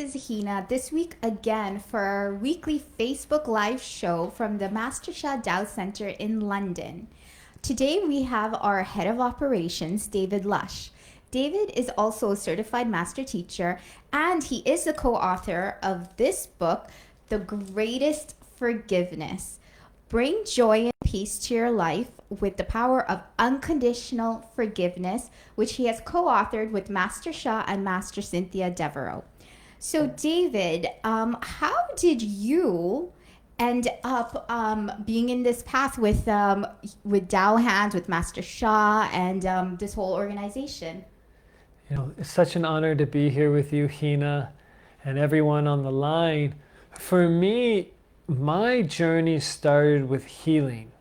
is Hina. This week again for our weekly Facebook Live show from the Master Shah Dow Center in London. Today we have our head of operations, David Lush. David is also a certified master teacher, and he is the co-author of this book, The Greatest Forgiveness. Bring joy and peace to your life with the power of unconditional forgiveness, which he has co-authored with Master Shah and Master Cynthia Devereaux. So, David, how did you end up being in this path with Dow Hands, with Master Shah, and this whole organization? You know, it's such an honor to be here with you, Hina, and everyone on the line. For me, my journey started with healing.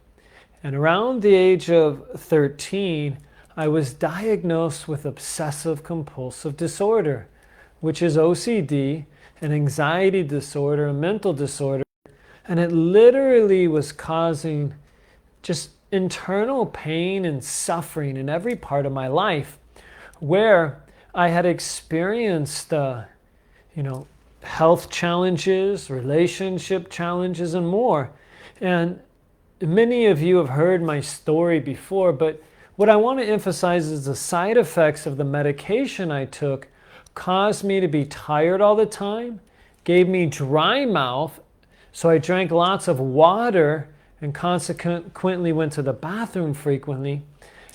And around the age of 13, I was diagnosed with obsessive compulsive disorder, which is OCD, an anxiety disorder, a mental disorder. And it literally was causing just internal pain and suffering in every part of my life, where I had experienced, health challenges, relationship challenges, and more. And many of you have heard my story before, but what I want to emphasize is the side effects of the medication I took caused me to be tired all the time, gave me dry mouth, so I drank lots of water and consequently went to the bathroom frequently.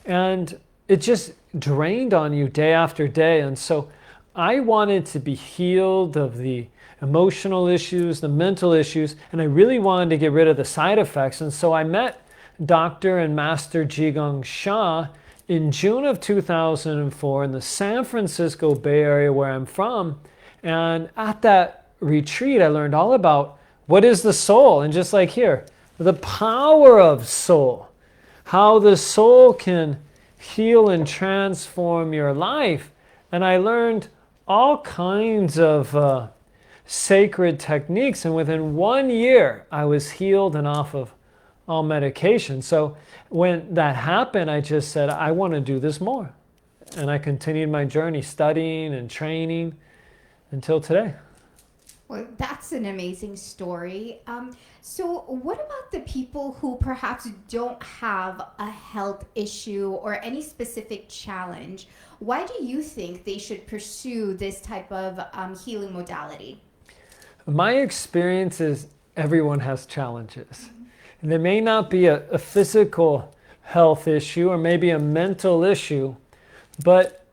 And it just drained on you day after day. And so I wanted to be healed of the emotional issues, the mental issues, and I really wanted to get rid of the side effects. And so I met Dr. and Master Jigong Shah in June of 2004 in the San Francisco Bay Area, where I'm from. And at that retreat, I learned all about what is the soul, and just like here, the power of soul, how the soul can heal and transform your life. And I learned all kinds of sacred techniques, and within 1 year I was healed and off of all medication. So when that happened, I just said, I want to do this more. And I continued my journey studying and training until today. Well, that's an amazing story. So what about the people who perhaps don't have a health issue or any specific challenge? Why do you think they should pursue this type of healing modality? My experience is everyone has challenges. And there may not be a physical health issue or maybe a mental issue, but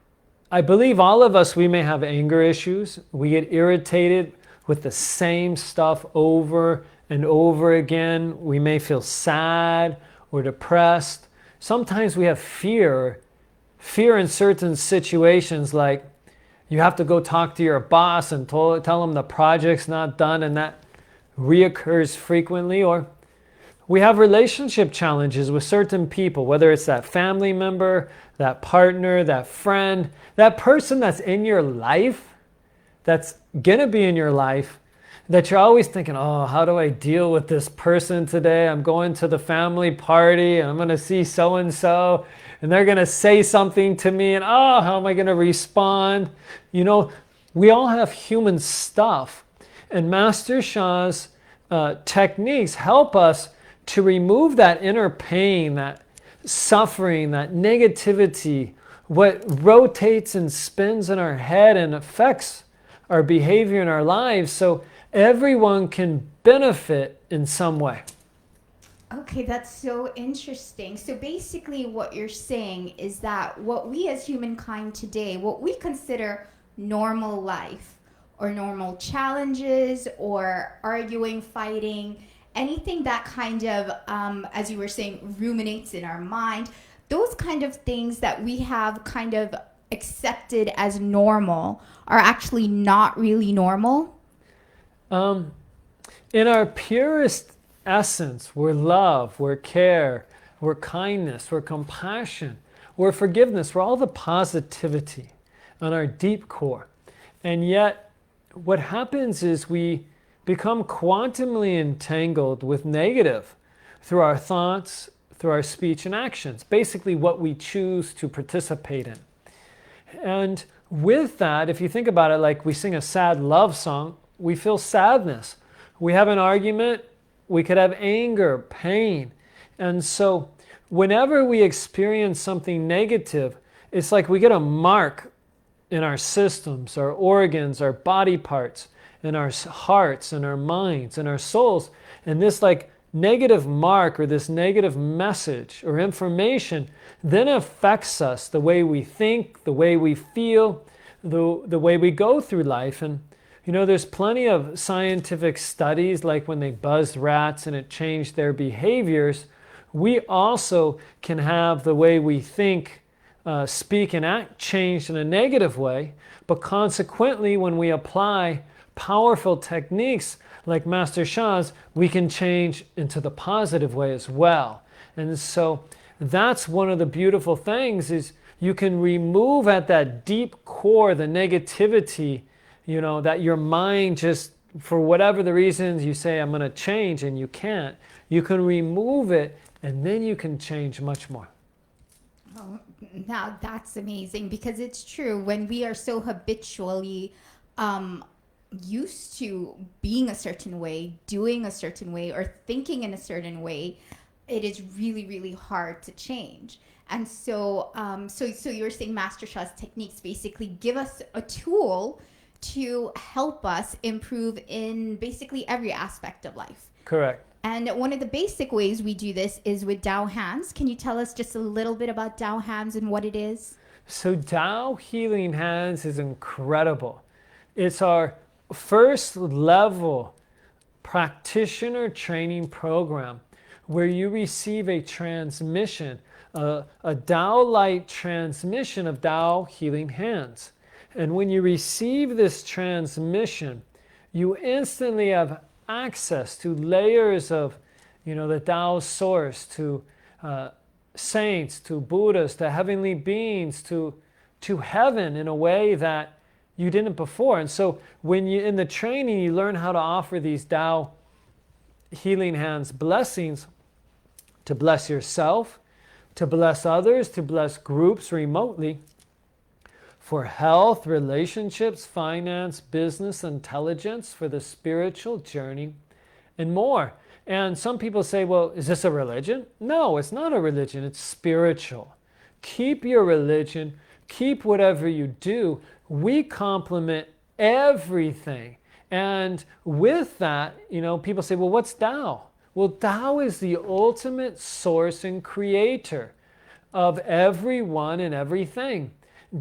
I believe all of us, we may have anger issues. We get irritated with the same stuff over and over again. We may feel sad or depressed. Sometimes we have fear in certain situations, like you have to go talk to your boss and tell them the project's not done, and that reoccurs frequently. Or we have relationship challenges with certain people, whether it's that family member, that partner, that friend, that person that's in your life, that's gonna be in your life, that you're always thinking, oh, how do I deal with this person today? I'm going to the family party and I'm gonna see so-and-so and they're gonna say something to me, and oh, how am I gonna respond? You know, we all have human stuff, and Master Shah's techniques help us to remove that inner pain, that suffering, that negativity, what rotates and spins in our head and affects our behavior in our lives, so everyone can benefit in some way. Okay, that's so interesting. So basically what you're saying is that what we as humankind today, what we consider normal life or normal challenges or arguing, fighting, anything that kind of, as you were saying, ruminates in our mind, those kind of things that we have kind of accepted as normal are actually not really normal? In our purest essence, we're love, we're care, we're kindness, we're compassion, we're forgiveness, we're all the positivity on our deep core. And yet, what happens is we become quantumly entangled with negative through our thoughts, through our speech and actions, basically what we choose to participate in. And with that, if you think about it, like we sing a sad love song, we feel sadness. We have an argument, we could have anger, pain. And so whenever we experience something negative, it's like we get a mark in our systems, our organs, our body parts, in our hearts and our minds and our souls. And this like negative mark or this negative message or information then affects us, the way we think, the way we feel, the way we go through life. And there's plenty of scientific studies, like when they buzzed rats and it changed their behaviors. We also can have the way we think, speak, and act changed in a negative way. But consequently, when we apply powerful techniques like Master Sha's, we can change into the positive way as well. And so that's one of the beautiful things, is you can remove at that deep core the negativity, that your mind just, for whatever the reasons you say, I'm going to change, and you can't. You can remove it, and then you can change much more. Oh, now that's amazing, because it's true. When we are so habitually used to being a certain way, doing a certain way, or thinking in a certain way, it is really, really hard to change. And so, so you're saying Master Sha's techniques basically give us a tool to help us improve in basically every aspect of life. Correct. And one of the basic ways we do this is with Tao Hands. Can you tell us just a little bit about Tao Hands and what it is? So Tao Healing Hands is incredible. It's our first level practitioner training program where you receive a transmission, a Tao light transmission of Tao Healing Hands. And when you receive this transmission, you instantly have access to layers of, the Tao source, to saints, to Buddhas, to heavenly beings, to heaven in a way that you didn't before. And so when you in the training, you learn how to offer these Tao Healing Hands blessings to bless yourself, to bless others, to bless groups remotely, for health, relationships, finance, business, intelligence, for the spiritual journey, and more. And some people say, well, is this a religion? No, it's not a religion. It's spiritual. Keep your religion. Keep whatever you do. We complement everything. And with that, people say, well, what's Tao? Well, Tao is the ultimate source and creator of everyone and everything.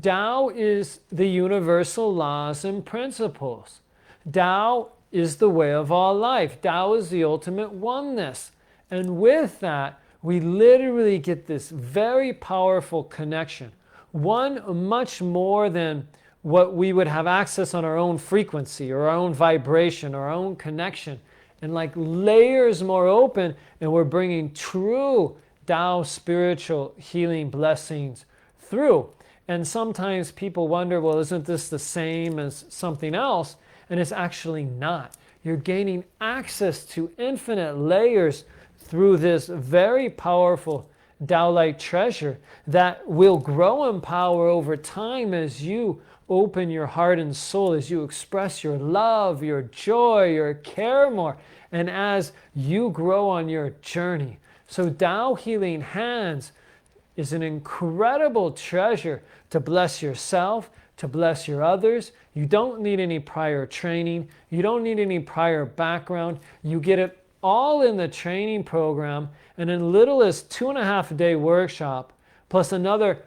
Tao is the universal laws and principles. Tao is the way of all life. Tao is the ultimate oneness. And with that, we literally get this very powerful connection. One much more than what we would have access on our own frequency or our own vibration, our own connection. And like layers more open, and we're bringing true Tao spiritual healing blessings through. And sometimes people wonder, well, isn't this the same as something else? And it's actually not. You're gaining access to infinite layers through this very powerful Tao-like treasure that will grow in power over time as you open your heart and soul, as you express your love, your joy, your care more, and as you grow on your journey. So Tao Healing Hands is an incredible treasure to bless yourself, to bless your others. You don't need any prior training. You don't need any prior background. You get it all in the training program, and in little as 2.5-day workshop, plus another,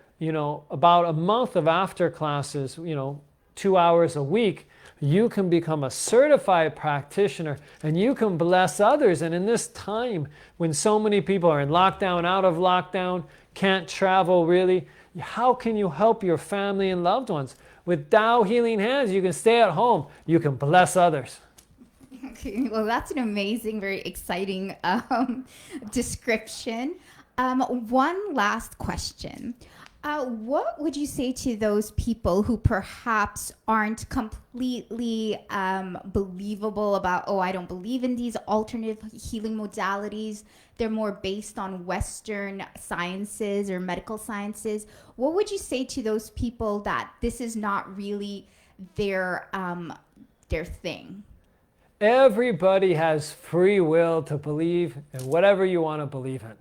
about a month of after classes, 2 hours a week, you can become a certified practitioner and you can bless others. And in this time when so many people are in lockdown, out of lockdown, can't travel really, how can you help your family and loved ones? With Tao Healing Hands, you can stay at home. You can bless others. Okay, well, that's an amazing, very exciting description. One last question. What would you say to those people who perhaps aren't completely believable about, oh, I don't believe in these alternative healing modalities? They're more based on Western sciences or medical sciences. What would you say to those people that this is not really their thing? Everybody has free will to believe in whatever you want to believe in.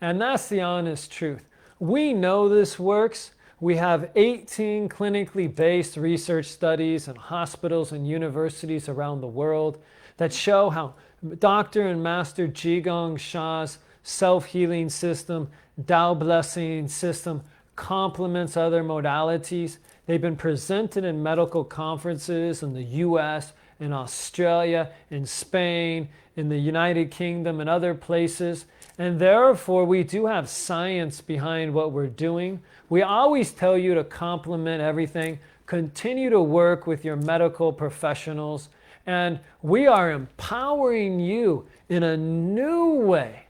And that's the honest truth. We know this works. We have 18 clinically based research studies in hospitals and universities around the world that show how Dr. and Master Jigong Sha's self-healing system, Tao blessing system, complements other modalities. They've been presented in medical conferences in the US, in Australia, in Spain, in the United Kingdom, and other places. And therefore, we do have science behind what we're doing. We always tell you to complement everything. Continue to work with your medical professionals. And we are empowering you in a new way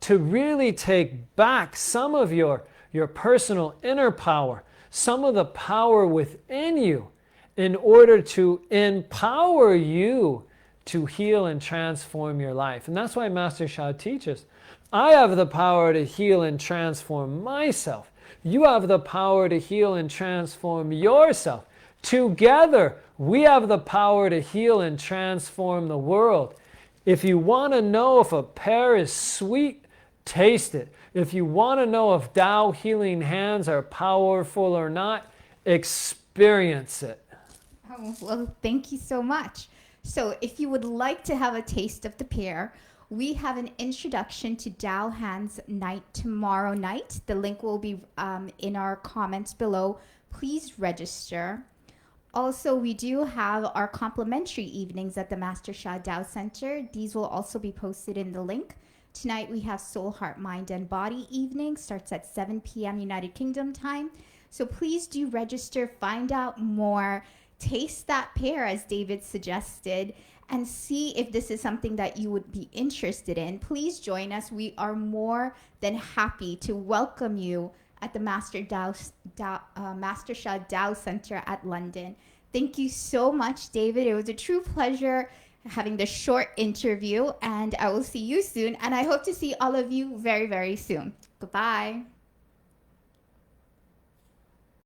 to really take back some of your personal inner power, some of the power within you, in order to empower you to heal and transform your life. And that's why Master Sha teaches, I have the power to heal and transform myself. You have the power to heal and transform yourself. Together, we have the power to heal and transform the world. If you want to know if a pear is sweet, taste it. If you want to know if Tao healing hands are powerful or not, experience it. Oh, well, thank you so much. So if you would like to have a taste of the pear, we have an introduction to Tao Hands night tomorrow night. The link will be in our comments below. Please register. Also, we do have our complimentary evenings at the Master Sha Tao Center. These will also be posted in the link. Tonight we have Soul, Heart, Mind, and Body evening. Starts at 7 p.m. United Kingdom time. So please do register, find out more, taste that pear as David suggested, and see if this is something that you would be interested in. Please join us. We are more than happy to welcome you at the Master Sha Tao Center at London. Thank you so much, David. It was a true pleasure having this short interview, and I will see you soon, and I hope to see all of you very, very soon. Goodbye.